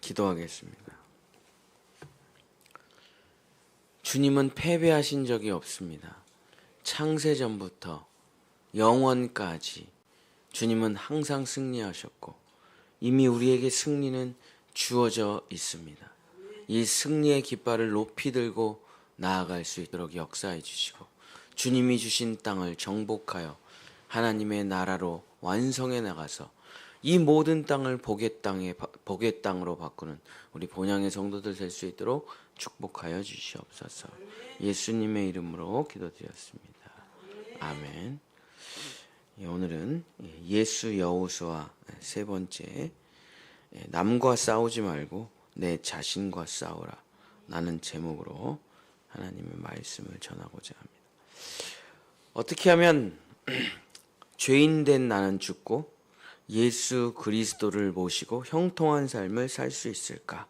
기도하겠습니다. 주님은 패배하신 적이 없습니다. 창세전부터 영원까지 주님은 항상 승리하셨고 이미 우리에게 승리는 주어져 있습니다. 이 승리의 깃발을 높이 들고 나아갈 수 있도록 역사해 주시고 주님이 주신 땅을 정복하여 하나님의 나라로 완성해 나가서 이 모든 땅을 복의 땅으로 바꾸는 우리 본향의 성도들 될 수 있도록 축복하여 주시옵소서. 예수님의 이름으로 기도드렸습니다. 아멘. 오늘은 예수 여호수아 세 번째, 남과 싸우지 말고 내 자신과 싸우라 라는 제목으로 하나님의 말씀을 전하고자 합니다. 어떻게 하면 죄인된 나는 죽고 예수 그리스도를 모시고 형통한 삶을 살 수 있을까?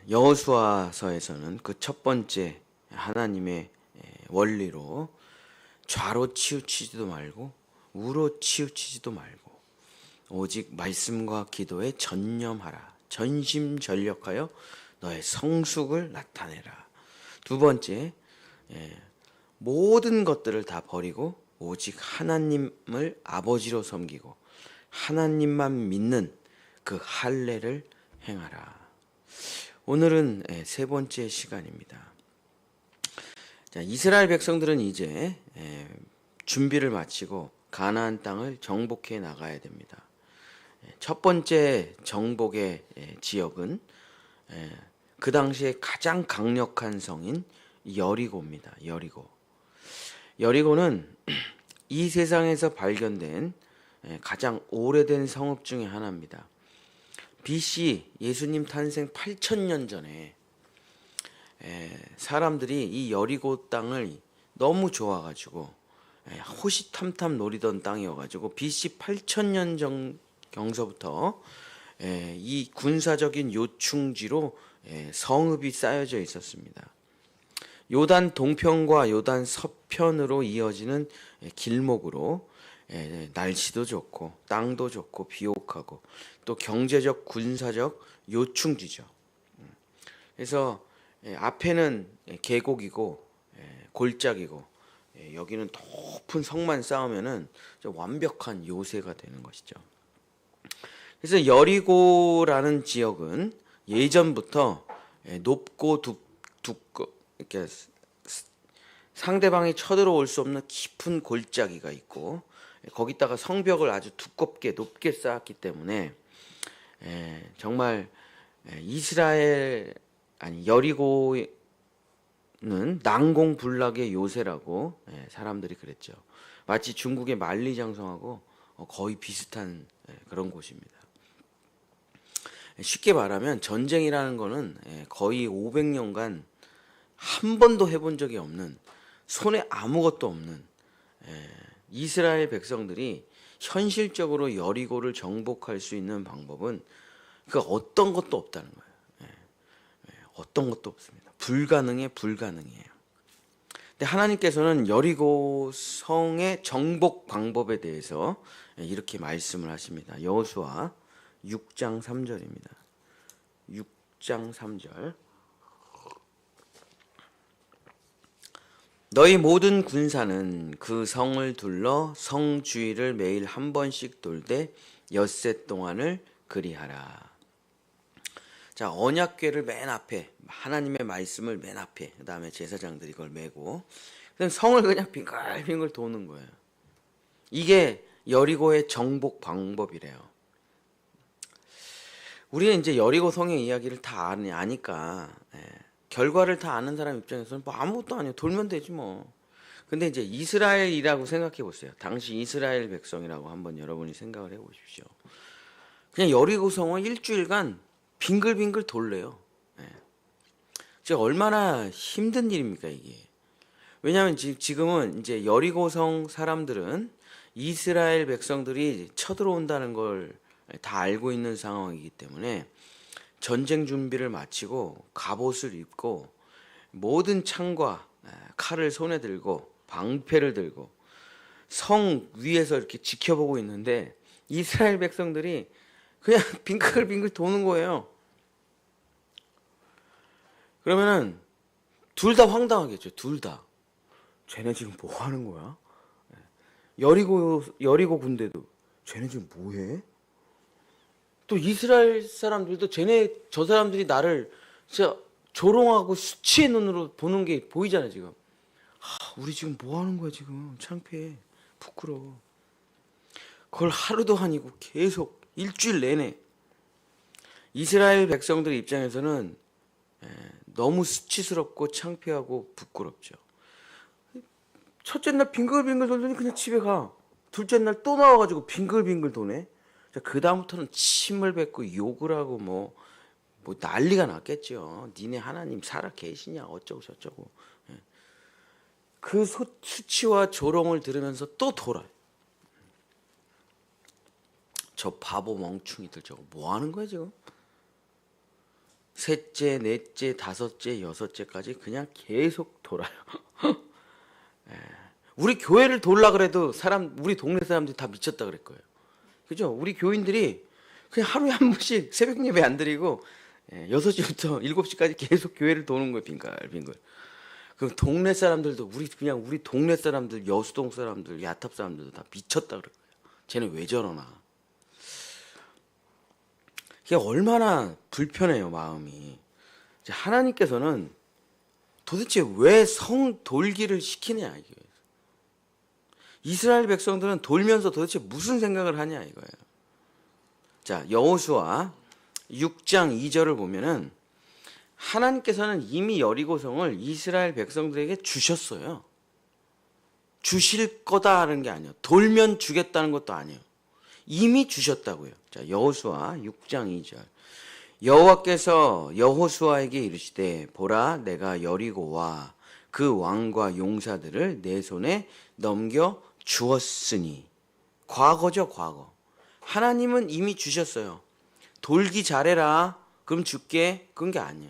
여호수아서에서는 그 첫 번째 하나님의 원리로 좌로 치우치지도 말고 우로 치우치지도 말고 오직 말씀과 기도에 전념하라. 전심전력하여 너의 성숙을 나타내라. 두 번째, 모든 것들을 다 버리고 오직 하나님을 아버지로 섬기고 하나님만 믿는 그 할례를 행하라. 오늘은 세 번째 시간입니다. 자, 이스라엘 백성들은 이제 준비를 마치고 가나안 땅을 정복해 나가야 됩니다. 첫 번째 정복의 지역은 그 당시에 가장 강력한 성인 여리고입니다. 여리고는 이 세상에서 발견된 가장 오래된 성읍 중에 하나입니다. BC 예수님 탄생 8,000년 전에 사람들이 이 여리고 땅을 너무 좋아가지고 호시탐탐 노리던 땅이어가지고 BC 8,000년 경서부터 이 군사적인 요충지로 성읍이 쌓여져 있었습니다. 요단 동편과 요단 서편으로 이어지는 길목으로 날씨도 좋고 땅도 좋고 비옥하고 또 경제적 군사적 요충지죠. 그래서 앞에는 계곡이고 골짜기고 여기는 높은 성만 쌓으면은 완벽한 요새가 되는 것이죠. 그래서 여리고라는 지역은 예전부터 높고 두껍고 이렇게 상대방이 쳐들어올 수 없는 깊은 골짜기가 있고 거기다가 성벽을 아주 두껍게 높게 쌓았기 때문에 정말 여리고는 난공불락의 요새라고 사람들이 그랬죠. 마치 중국의 만리장성하고 거의 비슷한 그런 곳입니다. 쉽게 말하면 전쟁이라는 거는 거의 500년간 한 번도 해본 적이 없는, 손에 아무것도 없는 이스라엘 백성들이 현실적으로 여리고를 정복할 수 있는 방법은 그 어떤 것도 없다는 거예요. 어떤 것도 없습니다. 불가능해요. 근데 하나님께서는 여리고 성의 정복 방법에 대해서 이렇게 말씀을 하십니다. 여호수아 6장 3절입니다. 6장 3절. 너희 모든 군사는 그 성을 둘러 성 주위를 매일 한 번씩 돌되 엿새 동안을 그리하라. 자, 언약궤를 맨 앞에, 하나님의 말씀을 맨 앞에, 그 다음에 제사장들이 그걸 메고 그냥 성을 그냥 빙글빙글 도는 거예요. 이게 여리고의 정복 방법이래요. 우리는 이제 여리고 성의 이야기를 다 아니까 결과를 다 아는 사람 입장에서는 뭐 아무것도 아니에요. 돌면 되지 뭐. 근데 이제 이스라엘이라고 생각해 보세요. 당시 이스라엘 백성이라고 한번 여러분이 생각을 해 보십시오. 그냥 여리고 성을 일주일간 빙글빙글 돌래요. 진짜 얼마나 힘든 일입니까 이게. 왜냐하면 지금은 이제 여리고성 사람들은 이스라엘 백성들이 쳐들어온다는 걸 다 알고 있는 상황이기 때문에 전쟁 준비를 마치고 갑옷을 입고 모든 창과 칼을 손에 들고 방패를 들고 성 위에서 이렇게 지켜보고 있는데 이스라엘 백성들이 그냥 빙글빙글 도는 거예요. 그러면은 둘 다 황당하겠죠. 둘 다. 쟤네 지금 뭐 하는 거야? 여리고 군대도 쟤네 지금 뭐 해? 또 이스라엘 사람들도 저 사람들이 나를 진짜 조롱하고 수치의 눈으로 보는 게 보이잖아 지금. 우리 지금 뭐 하는 거야 지금. 창피해. 부끄러워. 그걸 하루도 아니고 계속 일주일 내내. 이스라엘 백성들 입장에서는 너무 수치스럽고 창피하고 부끄럽죠. 첫째 날 빙글빙글 돌더니 그냥 집에 가. 둘째 날 또 나와가지고 빙글빙글 도네. 그 다음부터는 침을 뱉고 욕을 하고 뭐 난리가 났겠죠. 니네 하나님 살아 계시냐 어쩌고 저쩌고. 그 수치와 조롱을 들으면서 또 돌아요. 저 바보 멍충이들 저거 뭐 하는 거야 지금? 셋째, 넷째, 다섯째, 여섯째까지 그냥 계속 돌아요. 우리 교회를 돌라 그래도 우리 동네 사람들이 다 미쳤다 그럴 거예요. 그죠? 우리 교인들이 그냥 하루에 한 번씩 새벽 예배 안 드리고 6시부터 7시까지 계속 교회를 도는 거예요. 빙글빙글. 그럼 동네 사람들도 우리 동네 사람들, 여수동 사람들, 야탑 사람들도 다 미쳤다 그럴 거예요. 쟤는 왜 저러나. 이게 얼마나 불편해요, 마음이. 하나님께서는 도대체 왜 성 돌기를 시키냐 이게. 이스라엘 백성들은 돌면서 도대체 무슨 생각을 하냐 이거예요. 자, 여호수아 6장 2절을 보면은 하나님께서는 이미 여리고성을 이스라엘 백성들에게 주셨어요. 주실 거다라는 게 아니에요. 돌면 주겠다는 것도 아니에요. 이미 주셨다고요. 자, 여호수아 6장 2절. 여호와께서 여호수아에게 이르시되 보라 내가 여리고와 그 왕과 용사들을 내 손에 넘겨 주었으니. 과거죠, 과거. 하나님은 이미 주셨어요. 돌기 잘해라. 그럼 줄게. 그런 게 아니야.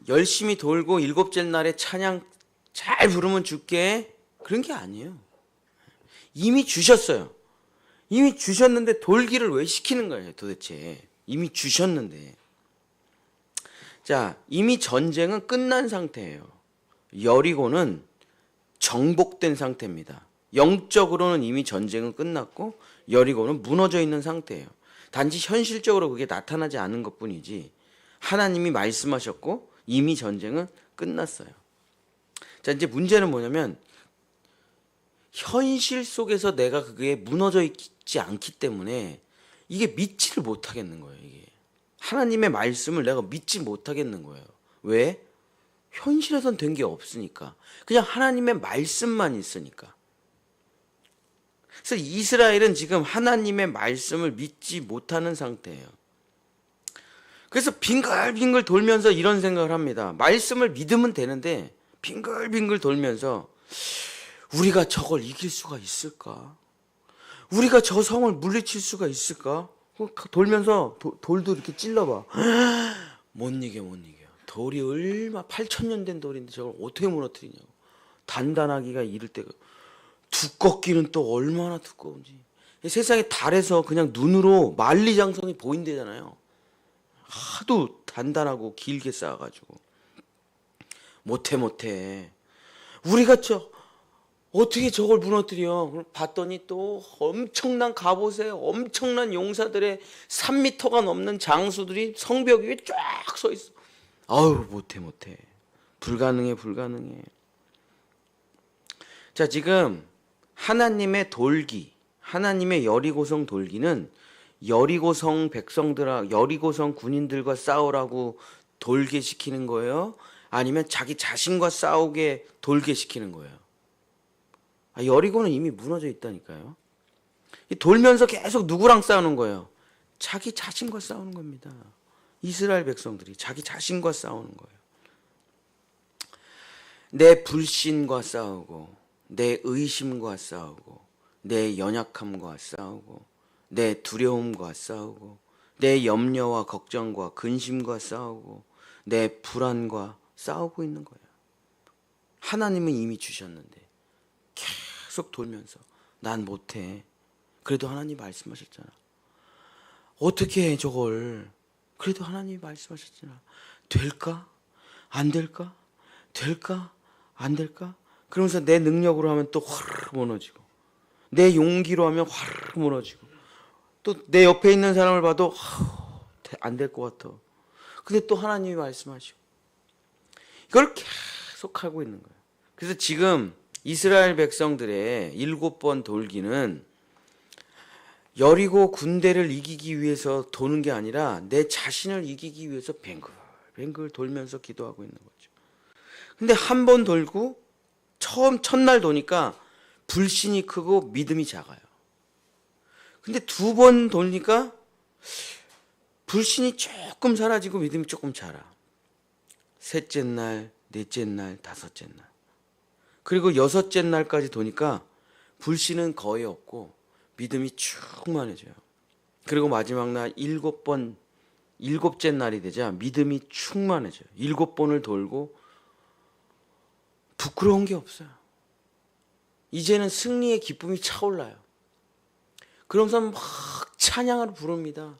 열심히 돌고 일곱째 날에 찬양 잘 부르면 줄게. 그런 게 아니에요. 이미 주셨어요. 이미 주셨는데 돌기를 왜 시키는 거예요, 도대체. 이미 주셨는데. 자, 이미 전쟁은 끝난 상태예요. 여리고는 정복된 상태입니다. 영적으로는 이미 전쟁은 끝났고 여리고는 무너져 있는 상태예요. 단지 현실적으로 그게 나타나지 않은 것뿐이지 하나님이 말씀하셨고 이미 전쟁은 끝났어요. 자, 이제 문제는 뭐냐면 현실 속에서 내가 그게 무너져 있지 않기 때문에 이게 믿지를 못하겠는 거예요. 이게 하나님의 말씀을 내가 믿지 못하겠는 거예요. 왜? 현실에선 된 게 없으니까. 그냥 하나님의 말씀만 있으니까. 그래서 이스라엘은 지금 하나님의 말씀을 믿지 못하는 상태예요. 그래서 빙글빙글 돌면서 이런 생각을 합니다. 말씀을 믿으면 되는데 빙글빙글 돌면서 우리가 저걸 이길 수가 있을까? 우리가 저 성을 물리칠 수가 있을까? 돌면서 돌도 이렇게 찔러봐. 못 이겨, 못 이겨. 돌이 얼마 8,000년 된 돌인데 저걸 어떻게 무너뜨리냐고. 단단하기가 이를 때가. 두껍기는 또 얼마나 두꺼운지. 세상에 달에서 그냥 눈으로 만리장성이 보인대잖아요. 하도 단단하고 길게 쌓아가지고. 못해. 우리가 어떻게 저걸 무너뜨려? 봤더니 또 엄청난 갑옷에 엄청난 용사들의 3m가 넘는 장수들이 성벽 위에 쫙 서 있어. 아유, 못해. 불가능해. 자, 지금 하나님의 돌기, 하나님의 여리고성 돌기는 여리고성 여리고성 군인들과 싸우라고 돌게 시키는 거예요? 아니면 자기 자신과 싸우게 돌게 시키는 거예요? 여리고는 이미 무너져 있다니까요. 돌면서 계속 누구랑 싸우는 거예요? 자기 자신과 싸우는 겁니다. 이스라엘 백성들이 자기 자신과 싸우는 거예요. 내 불신과 싸우고 내 의심과 싸우고 내 연약함과 싸우고 내 두려움과 싸우고 내 염려와 걱정과 근심과 싸우고 내 불안과 싸우고 있는 거예요. 하나님은 이미 주셨는데 계속 돌면서 난 못해. 그래도 하나님 말씀하셨잖아. 어떻게 해 저걸? 그래도 하나님이 말씀하셨잖아. 될까? 안 될까? 될까? 안 될까? 그러면서 내 능력으로 하면 또 화르르 무너지고, 내 용기로 하면 화르르 무너지고, 또 내 옆에 있는 사람을 봐도 안 될 것 같아. 근데 또 하나님이 말씀하시고, 이걸 계속 하고 있는 거예요. 그래서 지금 이스라엘 백성들의 7번 돌기는 여리고 군대를 이기기 위해서 도는 게 아니라 내 자신을 이기기 위해서 뱅글 돌면서 기도하고 있는 거죠. 근데 한 번 돌고 첫날 도니까 불신이 크고 믿음이 작아요. 근데 2번 돌니까 불신이 조금 사라지고 믿음이 조금 자라. 셋째 날, 넷째 날, 다섯째 날. 그리고 6째 날까지 도니까 불신은 거의 없고 믿음이 충만해져요. 그리고 마지막 날 7째 날이 되자 믿음이 충만해져요. 7번을 돌고 부끄러운 게 없어요. 이제는 승리의 기쁨이 차올라요. 그러면서 막 찬양을 부릅니다.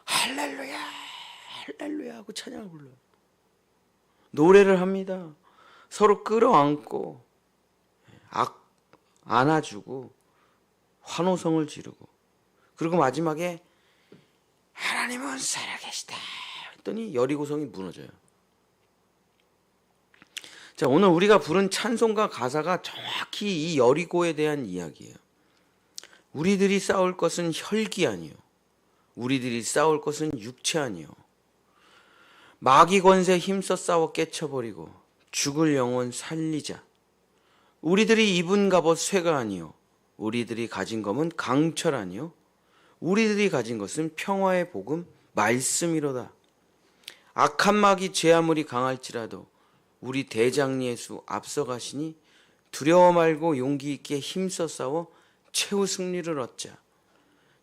할렐루야, 할렐루야 하고 찬양을 불러요. 노래를 합니다. 서로 끌어안고 안아주고 환호성을 지르고, 그리고 마지막에 하나님은 살아계시다 했더니 여리고성이 무너져요. 자, 오늘 우리가 부른 찬송가 가사가 정확히 이 여리고에 대한 이야기예요. 우리들이 싸울 것은 혈기 아니요, 우리들이 싸울 것은 육체 아니요, 마귀 권세 힘써 싸워 깨쳐버리고 죽을 영혼 살리자. 우리들이 입은 갑옷 쇠가 아니요, 우리들이 가진 검은 강철 아니요, 우리들이 가진 것은 평화의 복음 말씀이로다. 악한 마귀 제 아무리 강할지라도 우리 대장 예수 앞서가시니 두려워 말고 용기 있게 힘써 싸워 최후 승리를 얻자.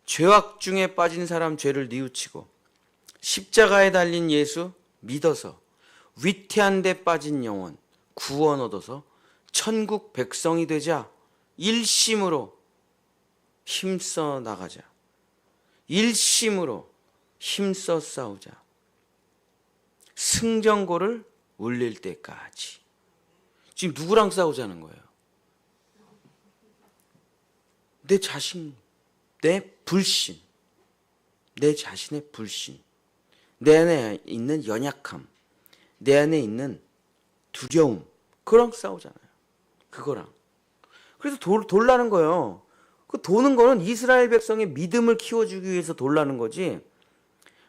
죄악 중에 빠진 사람 죄를 뉘우치고 십자가에 달린 예수 믿어서 위태한 데 빠진 영혼 구원 얻어서 천국 백성이 되자. 일심으로 힘써 나가자. 일심으로 힘써 싸우자. 승전고를 울릴 때까지. 지금 누구랑 싸우자는 거예요? 내 자신, 내 불신, 내 자신의 불신, 내 안에 있는 연약함, 내 안에 있는 두려움, 그거랑 싸우잖아요. 그거랑. 그래서 돌라는 거예요. 그 도는 거는 이스라엘 백성의 믿음을 키워주기 위해서 돌라는 거지,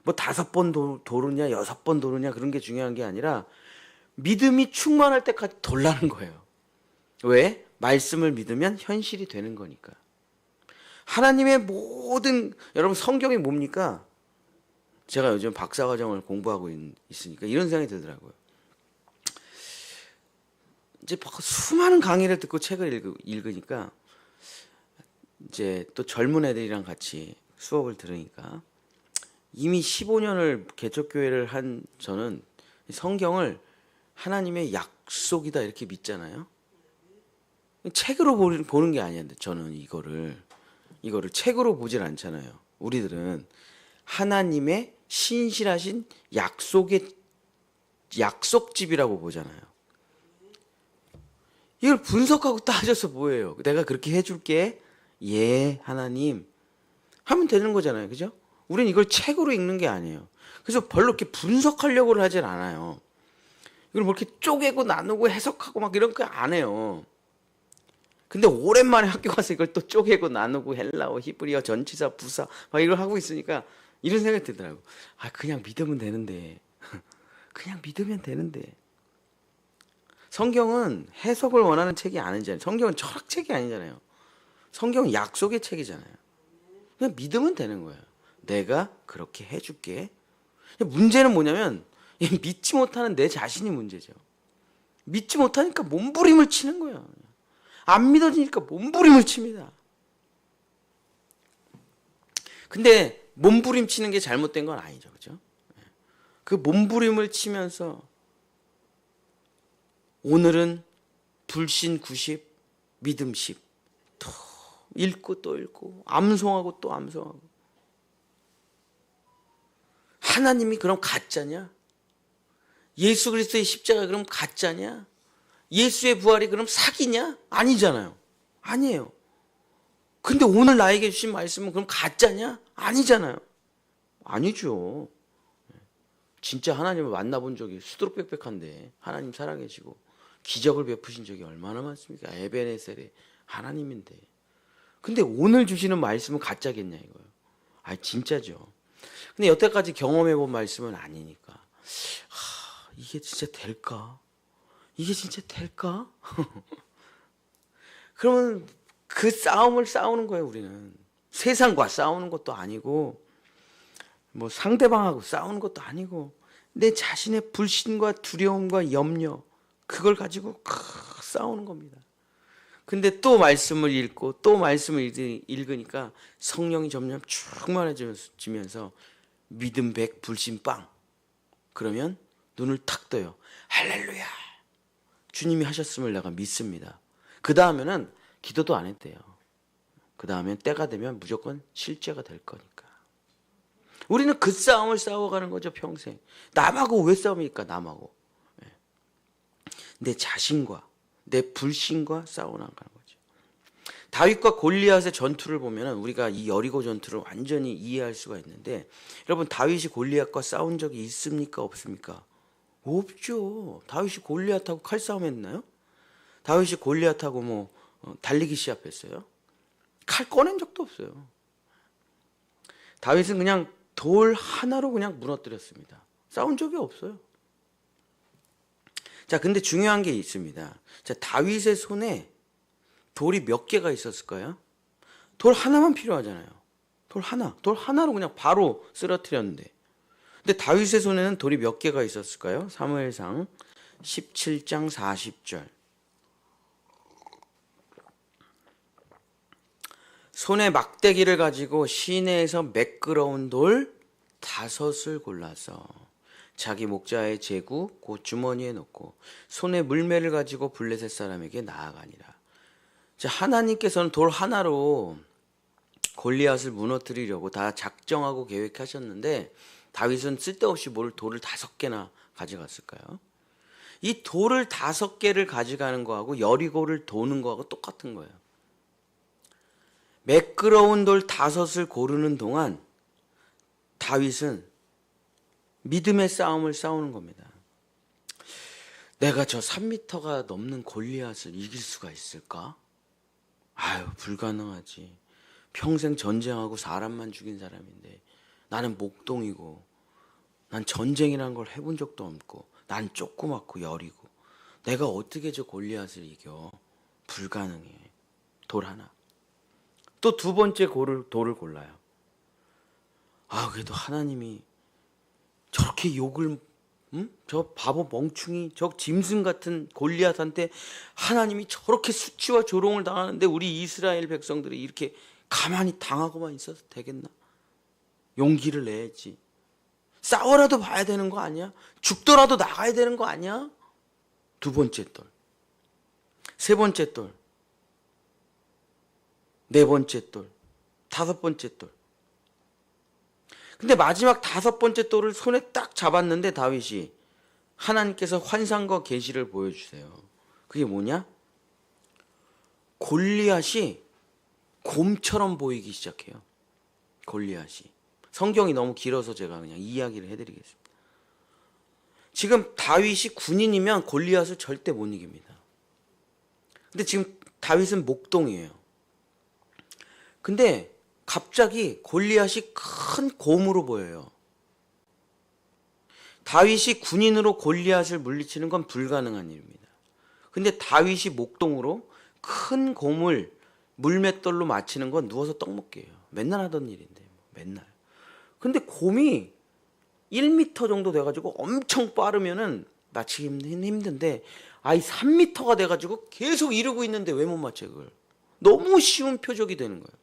뭐 5번 도르냐 6번 도르냐 그런 게 중요한 게 아니라 믿음이 충만할 때까지 돌라는 거예요. 왜? 말씀을 믿으면 현실이 되는 거니까. 하나님의 모든, 여러분 성경이 뭡니까? 제가 요즘 박사과정을 공부하고 있으니까 이런 생각이 들더라고요. 이제 수많은 강의를 듣고 책을 읽으니까 이제 또 젊은 애들이랑 같이 수업을 들으니까 이미 15년을 개척교회를 한 저는 성경을 하나님의 약속이다 이렇게 믿잖아요. 책으로 보는 게 아니었는데 저는 이거를 책으로 보질 않잖아요. 우리들은 하나님의 신실하신 약속집이라고 보잖아요. 이걸 분석하고 따져서 뭐예요? 내가 그렇게 해줄게. 예, 하나님. 하면 되는 거잖아요. 그죠? 우린 이걸 책으로 읽는 게 아니에요. 그래서 별로 이렇게 분석하려고 하진 않아요. 이걸 뭐 이렇게 쪼개고 나누고 해석하고 막 이런 거 안 해요. 근데 오랜만에 학교 가서 이걸 또 쪼개고 나누고 헬라어, 히브리어, 전치사, 부사 막 이걸 하고 있으니까 이런 생각이 들더라고. 아, 그냥 믿으면 되는데. 그냥 믿으면 되는데. 성경은 해석을 원하는 책이 아니잖아요. 성경은 철학책이 아니잖아요. 성경은 약속의 책이잖아요. 그냥 믿으면 되는 거예요. 내가 그렇게 해줄게. 문제는 뭐냐면 믿지 못하는 내 자신이 문제죠. 믿지 못하니까 몸부림을 치는 거예요. 안 믿어지니까 몸부림을 칩니다. 근데 몸부림 치는 게 잘못된 건 아니죠. 그죠? 그 몸부림을 치면서 오늘은 불신 90, 믿음 10. 또 읽고 또 읽고 암송하고 또 암송하고. 하나님이 그럼 가짜냐? 예수 그리스도의 십자가 그럼 가짜냐? 예수의 부활이 그럼 사기냐? 아니잖아요. 아니에요. 근데 오늘 나에게 주신 말씀은 그럼 가짜냐? 아니잖아요. 아니죠. 진짜 하나님을 만나본 적이 수두룩빽빽한데 하나님 살아계시고 기적을 베푸신 적이 얼마나 많습니까? 에베네셀의 하나님인데. 근데 오늘 주시는 말씀은 가짜겠냐 이거예요. 아 진짜죠. 근데 여태까지 경험해본 말씀은 아니니까 이게 진짜 될까? 이게 진짜 될까? 그러면 그 싸움을 싸우는 거예요. 우리는 세상과 싸우는 것도 아니고 뭐 상대방하고 싸우는 것도 아니고 내 자신의 불신과 두려움과 염려 그걸 가지고 싸우는 겁니다. 근데 또 말씀을 읽고 또 말씀을 읽으니까 성령이 점점 충만해지면서 믿음 100 불신 빵. 그러면 눈을 탁 떠요. 할렐루야. 주님이 하셨음을 내가 믿습니다. 그 다음에는 기도도 안 했대요. 그 다음엔 때가 되면 무조건 실제가 될 거니까. 우리는 그 싸움을 싸워가는 거죠. 평생. 남하고 왜 싸웁니까? 남하고. 내 자신과 내 불신과 싸워나가는 거죠. 다윗과 골리앗의 전투를 보면 우리가 이 여리고 전투를 완전히 이해할 수가 있는데 여러분 다윗이 골리앗과 싸운 적이 있습니까? 없습니까? 없죠. 다윗이 골리앗하고 칼싸움 했나요? 다윗이 골리앗하고 뭐 달리기 시합했어요? 칼 꺼낸 적도 없어요. 다윗은 그냥 돌 하나로 그냥 무너뜨렸습니다. 싸운 적이 없어요. 자, 근데 중요한 게 있습니다. 자, 다윗의 손에 돌이 몇 개가 있었을까요? 돌 하나만 필요하잖아요. 돌 하나로 그냥 바로 쓰러뜨렸는데. 근데 다윗의 손에는 돌이 몇 개가 있었을까요? 사무엘상 17장 40절. 손에 막대기를 가지고 시내에서 매끄러운 돌 5을 골라서 자기 목자의 제구 곧 주머니에 넣고 손에 물매를 가지고 블레셋 사람에게 나아가니라. 자, 하나님께서는 돌 하나로 골리앗을 무너뜨리려고 다 작정하고 계획하셨는데 다윗은 쓸데없이 돌을 5개나 가져갔을까요? 이 돌을 5개를 가져가는 거하고 여리고를 도는 거하고 똑같은 거예요. 매끄러운 돌 5을 고르는 동안 다윗은 믿음의 싸움을 싸우는 겁니다. 내가 저 3m가 넘는 골리앗을 이길 수가 있을까? 아유, 불가능하지. 평생 전쟁하고 사람만 죽인 사람인데 나는 목동이고 난 전쟁이라는 걸 해본 적도 없고 난 조그맣고 여리고 내가 어떻게 저 골리앗을 이겨? 불가능해. 돌 하나. 또 2번째 돌을 골라요. 아, 그래도 하나님이 저렇게 욕을 저 바보 멍충이 저 짐승 같은 골리앗한테 하나님이 저렇게 수치와 조롱을 당하는데 우리 이스라엘 백성들이 이렇게 가만히 당하고만 있어도 되겠나? 용기를 내야지. 싸워라도 봐야 되는 거 아니야? 죽더라도 나가야 되는 거 아니야? 2번째 돌, 3번째 돌, 4번째 돌, 5번째 돌. 근데 마지막 5번째 돌을 손에 딱 잡았는데 다윗이 하나님께서 환상과 계시를 보여주세요. 그게 뭐냐? 골리앗이 곰처럼 보이기 시작해요. 골리앗이. 성경이 너무 길어서 제가 그냥 이야기를 해드리겠습니다. 지금 다윗이 군인이면 골리앗을 절대 못 이깁니다. 근데 지금 다윗은 목동이에요. 근데 갑자기 골리앗이 큰 곰으로 보여요. 다윗이 군인으로 골리앗을 물리치는 건 불가능한 일입니다. 근데 다윗이 목동으로 큰 곰을 물맷돌로 맞히는 건 누워서 떡 먹기예요. 맨날 하던 일인데 맨날. 근데 곰이 1m 정도 돼가지고 엄청 빠르면은 맞히기는 힘든데 아이 3m가 돼가지고 계속 이러고 있는데 왜 못 맞춰 그걸. 너무 쉬운 표적이 되는 거예요.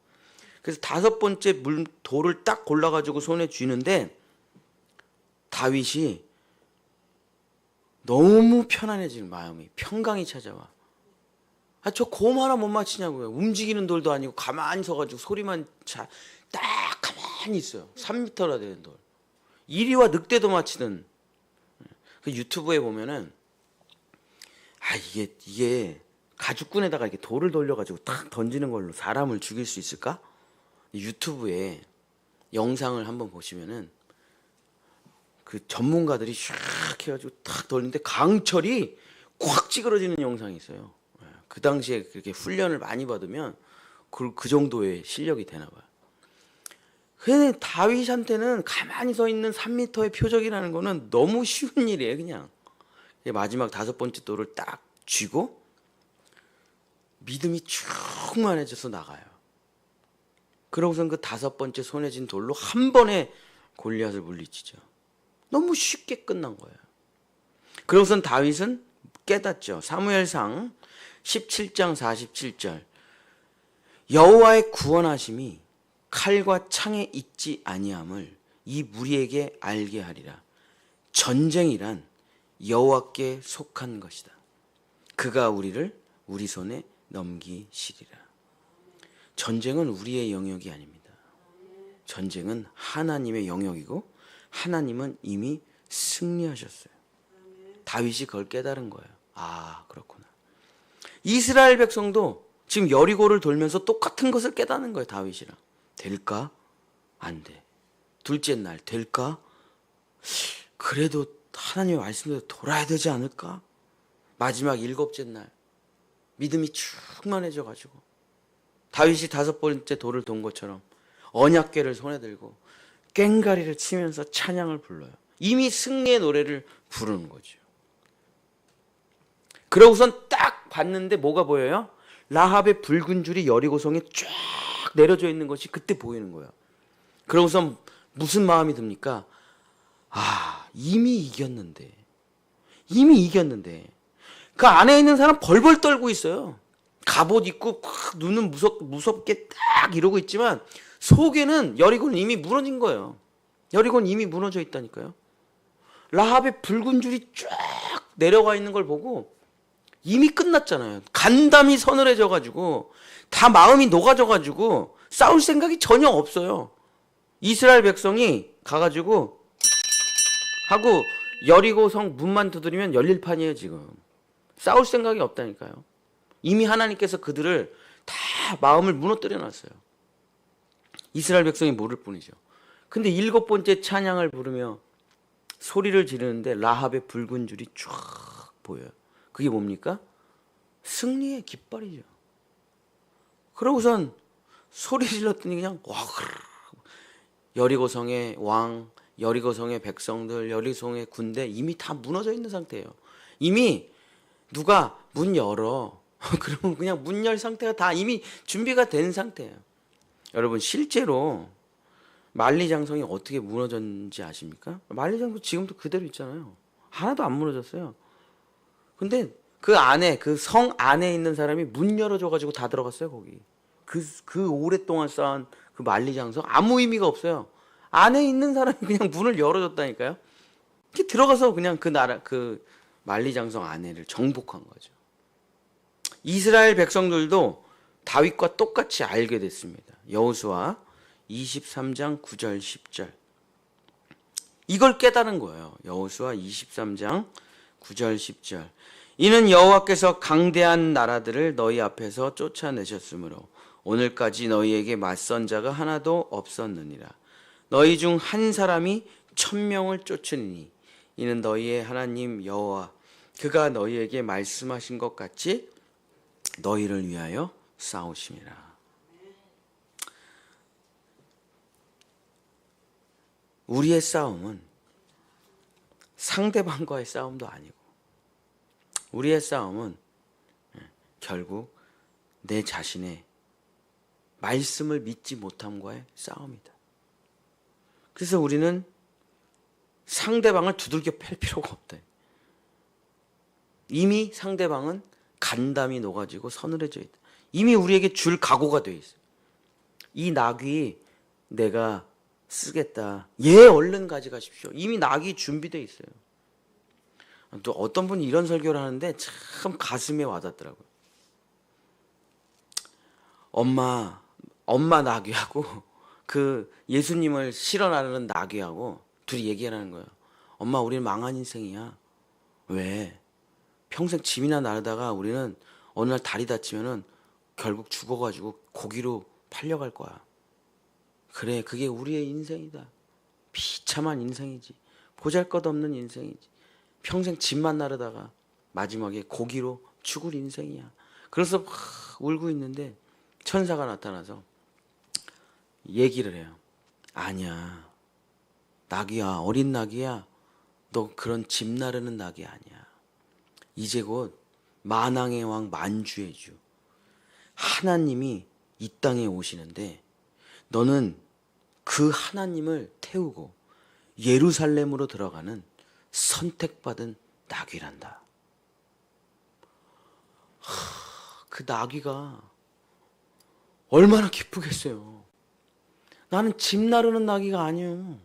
그래서 5번째 돌을 딱 골라가지고 손에 쥐는데 다윗이 너무 편안해지는 마음이 평강이 찾아와. 아, 저 곰 하나 못 맞히냐고요. 움직이는 돌도 아니고 가만히 서가지고 소리만 딱 가만히 있어요. 3m나 되는 돌. 이리와 늑대도 마치는. 그 유튜브에 보면은 이게 가죽끈에다가 이렇게 돌을 돌려가지고 탁 던지는 걸로 사람을 죽일 수 있을까? 유튜브에 영상을 한번 보시면은 그 전문가들이 샥 해가지고 탁 돌리는데 강철이 콱 찌그러지는 영상이 있어요. 그 당시에 그렇게 훈련을 많이 받으면 그 정도의 실력이 되나 봐요. 근데 다윗한테는 가만히 서 있는 3m의 표적이라는 거는 너무 쉬운 일이에요. 그냥 마지막 5번째 돌을 딱 쥐고 믿음이 충만해져서 나가요. 그러고선 그 5번째 손에 쥔 돌로 한 번에 골리앗을 물리치죠. 너무 쉽게 끝난 거예요. 그러고선 다윗은 깨닫죠. 사무엘상 17장 47절. 여호와의 구원하심이 칼과 창에 있지 아니함을 이 무리에게 알게 하리라. 전쟁이란 여호와께 속한 것이다. 그가 우리를 우리 손에 넘기시리라. 전쟁은 우리의 영역이 아닙니다. 전쟁은 하나님의 영역이고 하나님은 이미 승리하셨어요. 다윗이 그걸 깨달은 거예요. 아, 그렇구나. 이스라엘 백성도 지금 여리고를 돌면서 똑같은 것을 깨닫는 거예요. 다윗이랑. 될까? 안 돼. 둘째 날 될까? 그래도 하나님의 말씀대로 돌아야 되지 않을까? 마지막 7째 날 믿음이 충만해져 가지고 다윗이 5번째 돌을 돈 것처럼 언약궤를 손에 들고 꽹가리를 치면서 찬양을 불러요. 이미 승리의 노래를 부르는 거죠. 그러고선 딱 봤는데 뭐가 보여요? 라합의 붉은 줄이 여리고성에 쫙 내려져 있는 것이 그때 보이는 거예요. 그러고선 무슨 마음이 듭니까? 이미 이겼는데. 그 안에 있는 사람 벌벌 떨고 있어요. 갑옷 입고 눈은 무섭게 딱 이러고 있지만 속에는 여리고는 이미 무너진 거예요. 여리고는 이미 무너져 있다니까요. 라합의 붉은 줄이 쫙 내려가 있는 걸 보고 이미 끝났잖아요. 간담이 서늘해져 가지고 다 마음이 녹아져 가지고 싸울 생각이 전혀 없어요. 이스라엘 백성이 가가지고 하고 여리고성 문만 두드리면 열릴 판이에요. 지금 싸울 생각이 없다니까요. 이미 하나님께서 그들을 다 마음을 무너뜨려 놨어요. 이스라엘 백성이 모를 뿐이죠. 근데 7번째 찬양을 부르며 소리를 지르는데 라합의 붉은 줄이 쫙 보여요. 그게 뭡니까? 승리의 깃발이죠. 그러고선 소리 질렀더니 그냥 여리고성의 왕, 여리고성의 백성들, 여리고성의 군대 이미 다 무너져 있는 상태예요. 이미 누가 문 열어. 그러면 그냥 문 열 상태가 다 이미 준비가 된 상태예요. 여러분 실제로 만리장성이 어떻게 무너졌는지 아십니까? 만리장성 지금도 그대로 있잖아요. 하나도 안 무너졌어요. 근데 그 안에 그 성 안에 있는 사람이 문 열어줘가지고 다 들어갔어요. 거기 그 오랫동안 쌓은 그 만리장성 아무 의미가 없어요. 안에 있는 사람이 그냥 문을 열어줬다니까요. 이렇게 들어가서 그냥 그 나라 그 만리장성 안에를 정복한 거죠. 이스라엘 백성들도 다윗과 똑같이 알게 됐습니다. 여호수아 23장 9절 10절 이걸 깨달은 거예요. 여호수아 23장 9절 10절 이는 여호와께서 강대한 나라들을 너희 앞에서 쫓아내셨으므로 오늘까지 너희에게 맞선 자가 하나도 없었느니라. 너희 중 한 사람이 1000명을 쫓으니 이는 너희의 하나님 여호와 그가 너희에게 말씀하신 것 같이 너희를 위하여 싸우심이라. 우리의 싸움은 상대방과의 싸움도 아니고 우리의 싸움은 결국 내 자신의 말씀을 믿지 못함과의 싸움이다. 그래서 우리는 상대방을 두들겨 팰 필요가 없다. 이미 상대방은 간담이 녹아지고 서늘해져 있다. 이미 우리에게 줄 각오가 돼 있어요. 이 낙이 내가 쓰겠다. 얼른 가져가십시오. 이미 낙이 준비되어 있어요. 또 어떤 분이 이런 설교를 하는데 참 가슴에 와닿더라고요. 엄마 나귀하고 그 예수님을 실어 나르는 나귀하고 둘이 얘기하는 거예요. 엄마, 우리는 망한 인생이야. 왜? 평생 짐이나 나르다가 우리는 어느 날 다리 다치면은 결국 죽어가지고 고기로 팔려갈 거야. 그래, 그게 우리의 인생이다. 비참한 인생이지. 보잘것없는 인생이지. 평생 짐만 나르다가 마지막에 고기로 죽을 인생이야. 그래서 막 울고 있는데 천사가 나타나서 얘기를 해요. 아니야, 낙이야, 어린 낙이야. 너 그런 짐 나르는 낙이 아니야. 이제 곧 만왕의 왕, 만주의 주 하나님이 이 땅에 오시는데 너는 그 하나님을 태우고 예루살렘으로 들어가는 선택받은 나귀란다. 그 나귀가 얼마나 기쁘겠어요. 나는 짐 나르는 나귀가 아니에요.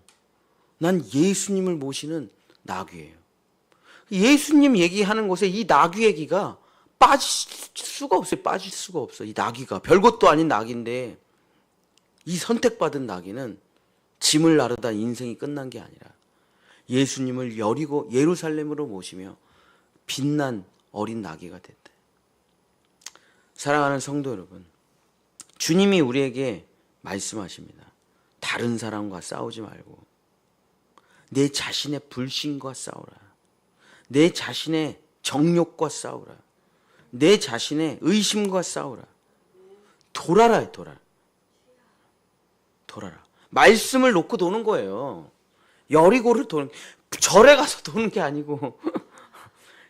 난 예수님을 모시는 나귀예요. 예수님 얘기하는 곳에 이 나귀 얘기가 빠질 수가 없어요. 빠질 수가 없어. 이 나귀가 별것도 아닌 나귀인데 이 선택받은 나귀는 짐을 나르다 인생이 끝난 게 아니라 예수님을 여리고 예루살렘으로 모시며 빛난 어린 나귀가 됐대. 사랑하는 성도 여러분, 주님이 우리에게 말씀하십니다. 다른 사람과 싸우지 말고 내 자신의 불신과 싸우라. 내 자신의 정욕과 싸우라. 내 자신의 의심과 싸우라. 돌아라, 돌아라. 말씀을 놓고 도는 거예요. 여리고를 도는, 절에 가서 도는 게 아니고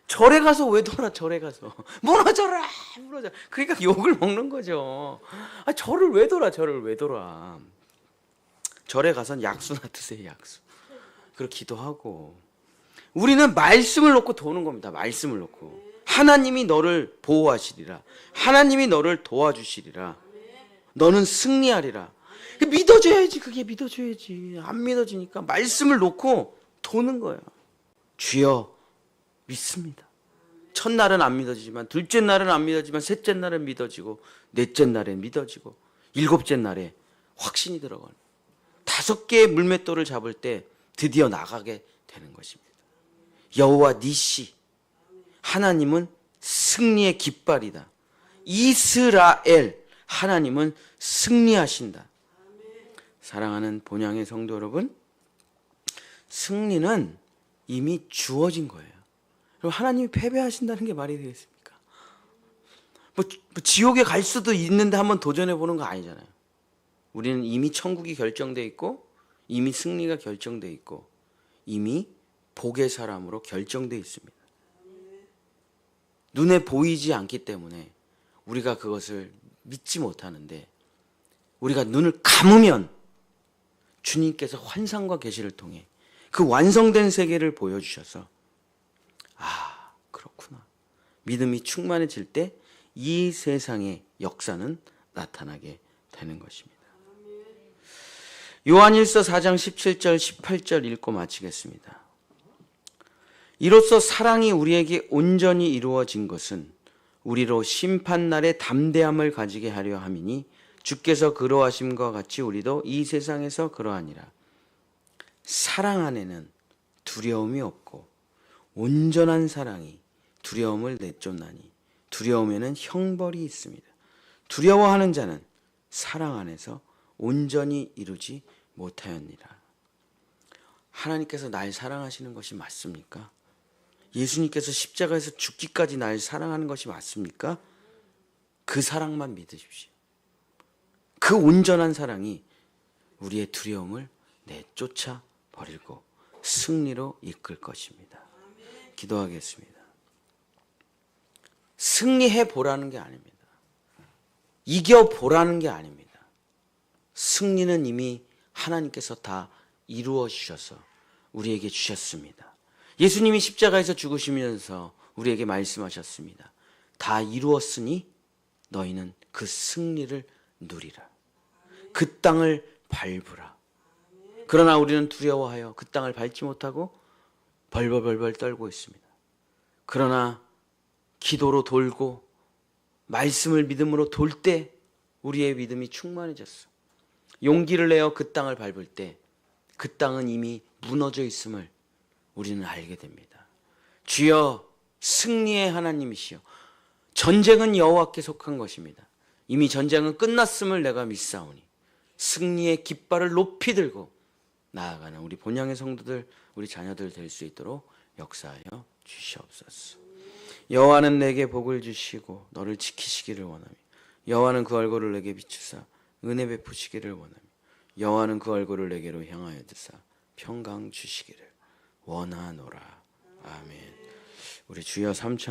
절에 가서 왜 돌아? 절에 가서 무너져라. 그러니까 욕을 먹는 거죠. 절을 왜 돌아? 절에 가선 약수나 드세요. 약수. 그리고 기도하고. 우리는 말씀을 놓고 도는 겁니다. 말씀을 놓고. 하나님이 너를 보호하시리라. 하나님이 너를 도와주시리라. 너는 승리하리라. 믿어줘야지. 그게 믿어줘야지. 안 믿어지니까 말씀을 놓고 도는 거예요. 주여, 믿습니다. 첫날은 안 믿어지지만, 둘째 날은 안 믿어지지만, 셋째 날은 믿어지고, 넷째 날에 믿어지고, 일곱째 날에 확신이 들어가는, 5개의 물맷돌을 잡을 때 드디어 나가게 되는 것입니다. 여호와 니시, 하나님은 승리의 깃발이다. 이스라엘, 하나님은 승리하신다. 사랑하는 본향의 성도 여러분, 승리는 이미 주어진 거예요. 그럼 하나님이 패배하신다는 게 말이 되겠습니까? 뭐 지옥에 갈 수도 있는데 한번 도전해 보는 거 아니잖아요. 우리는 이미 천국이 결정돼 있고, 이미 승리가 결정돼 있고, 이미 복의 사람으로 결정돼 있습니다. 눈에 보이지 않기 때문에 우리가 그것을 믿지 못하는데, 우리가 눈을 감으면 주님께서 환상과 계시를 통해 그 완성된 세계를 보여주셔서, 아, 그렇구나. 믿음이 충만해질 때 이 세상의 역사는 나타나게 되는 것입니다. 요한일서 4장 17절 18절 읽고 마치겠습니다. 이로써 사랑이 우리에게 온전히 이루어진 것은 우리로 심판날의 담대함을 가지게 하려 함이니 주께서 그러하심과 같이 우리도 이 세상에서 그러하니라. 사랑 안에는 두려움이 없고 온전한 사랑이 두려움을 내쫓나니 두려움에는 형벌이 있습니다. 두려워하는 자는 사랑 안에서 온전히 이루지 못하였니라. 하나님께서 날 사랑하시는 것이 맞습니까? 예수님께서 십자가에서 죽기까지 날 사랑하는 것이 맞습니까? 그 사랑만 믿으십시오. 그 온전한 사랑이 우리의 두려움을 내쫓아 버리고 승리로 이끌 것입니다. 기도하겠습니다. 승리해 보라는 게 아닙니다. 이겨 보라는 게 아닙니다. 승리는 이미 하나님께서 다 이루어 주셔서 우리에게 주셨습니다. 예수님이 십자가에서 죽으시면서 우리에게 말씀하셨습니다. 다 이루었으니 너희는 그 승리를 누리라. 그 땅을 밟으라. 그러나 우리는 두려워하여 그 땅을 밟지 못하고 벌벌벌벌 떨고 있습니다. 그러나 기도로 돌고 말씀을 믿음으로 돌 때 우리의 믿음이 충만해졌어. 용기를 내어 그 땅을 밟을 때 그 땅은 이미 무너져 있음을 우리는 알게 됩니다. 주여 승리의 하나님이시여 전쟁은 여호와께 속한 것입니다. 이미 전쟁은 끝났음을 내가 믿사오니 승리의 깃발을 높이 들고 나아가는 우리 본향의 성도들, 우리 자녀들 될 수 있도록 역사하여 주시옵소서. 여호와는 내게 복을 주시고 너를 지키시기를 원하며 여호와는 그 얼굴을 내게 비추사 은혜 베푸시기를 원하며 여호와는 그 얼굴을 내게로 향하여 드사 평강 주시기를 원하노라. 아멘. 우리 주여 3천